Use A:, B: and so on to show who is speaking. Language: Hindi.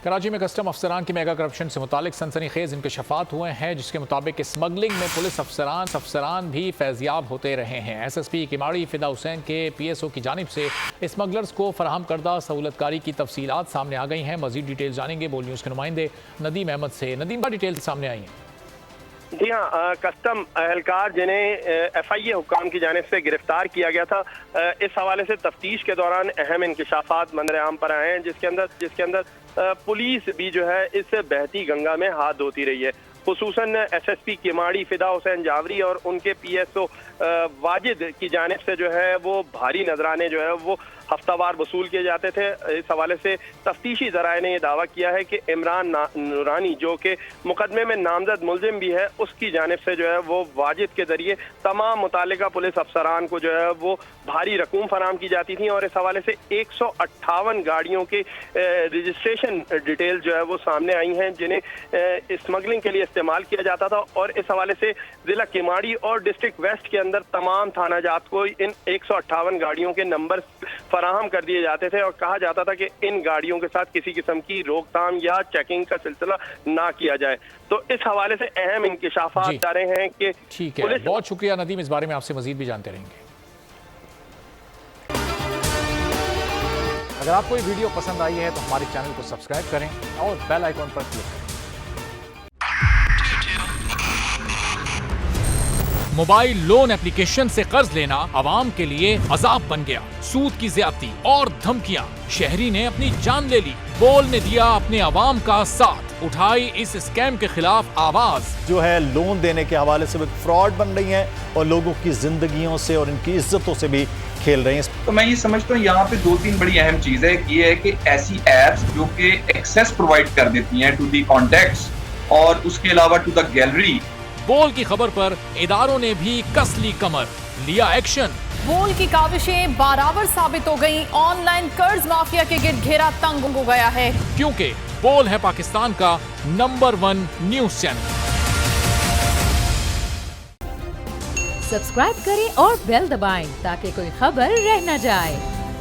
A: कराची में कस्टम अफसरान की मेगा करप्शन से मुतालिक सनसनीखेज इंकशाफात हुए हैं, जिसके मुताबिक स्मगलिंग में पुलिस अफसरान भी फैज़याब होते रहे हैं। SSP किमाड़ी फिदा हुसैन के PSO की जानिब से स्मगलर्स को फराहम करदा सहूलतकारी की तफसीलात सामने आ गई हैं। मजीद डिटेल जानेंगे बोल न्यूज़ के नुमाइंदे नदीम अहमद से। नदीम, क्या डिटेल सामने आई हैं?
B: जी हाँ, कस्टम एहलकार जिन्हें FIA हुक्काम की जानिब से गिरफ्तार किया गया था, इस हवाले से तफ्तीश के दौरान अहम इंकशाफात मंजर आम पर आए हैं, जिसके अंदर पुलिस भी जो है इस बहती गंगा में हाथ धोती रही है। खुसूसन SSP किमाड़ी फिदा हुसैन जावरी और उनके PSO वाजिद की जानिब से जो है वो भारी नजराने जो है वो हफ्तावार वसूल किए जाते थे। इस हवाले से तफ्तीशी जराए ने यह दावा किया है कि इमरान नूरानी, जो कि मुकदमे में नामजद मुलजिम भी है, उसकी जानिब से जो है वो वाजिद के जरिए तमाम मुतालिका पुलिस अफसरान को जो है वो भारी रकूम फराम की जाती थी। और इस हवाले से 158 गाड़ियों के रजिस्ट्रेशन डिटेल जो है वो सामने आई हैं, जिन्हें स्मगलिंग के लिए इस्तेमाल किया जाता था। और इस हवाले से जिला किमाड़ी और डिस्ट्रिक्ट वेस्ट के अंदर तमाम थाना जात को इन 158 गाड़ियों के नंबर फराहम कर दिए जाते थे और कहा जाता था कि इन गाड़ियों के साथ किसी किस्म की रोकथाम या चेकिंग का सिलसिला ना किया जाए। तो इस हवाले से अहम इंकशाफात जा रहे हैं कि
A: ठीक है, बहुत शुक्रिया नदीम, इस बारे में आपसे मजीद भी जानते रहेंगे। अगर आपको ये वीडियो पसंद आई है तो हमारे चैनल को सब्सक्राइब करें और बेल आइकॉन पर क्लिक करें। मोबाइल लोन एप्लीकेशन से कर्ज लेना आवाम के लिए अजाब बन गया। सूद की ज्यादती और धमकियां, शहरी ने अपनी जान ले ली। बोल ने दिया अपने आवाम का साथ, उठाई इस स्कैम के खिलाफ आवाज।
C: जो है लोन देने के हवाले से फ्रॉड बन रही हैं और लोगों की जिंदगियों से और इनकी इज्जतों से भी खेल रहे हैं।
D: तो मैं ये समझता हूँ यहाँ पे 2-3 बड़ी अहम चीज है। ये है कि ऐसी एप्स जो कि एक्सेस प्रोवाइड कर देती हैं टू दी कॉन्टैक्ट्स और उसके अलावा टू द गैलरी।
A: बोल की खबर पर इदारों ने भी कस ली कमर, लिया एक्शन।
E: बोल की काविशें बराबर साबित हो गई। ऑनलाइन कर्ज माफिया के गिर्द घेरा तंग हो गया है,
A: क्योंकि बोल है पाकिस्तान का नंबर 1 न्यूज चैनल।
F: सब्सक्राइब करें और बेल दबाएं ताकि कोई खबर रह न जाए।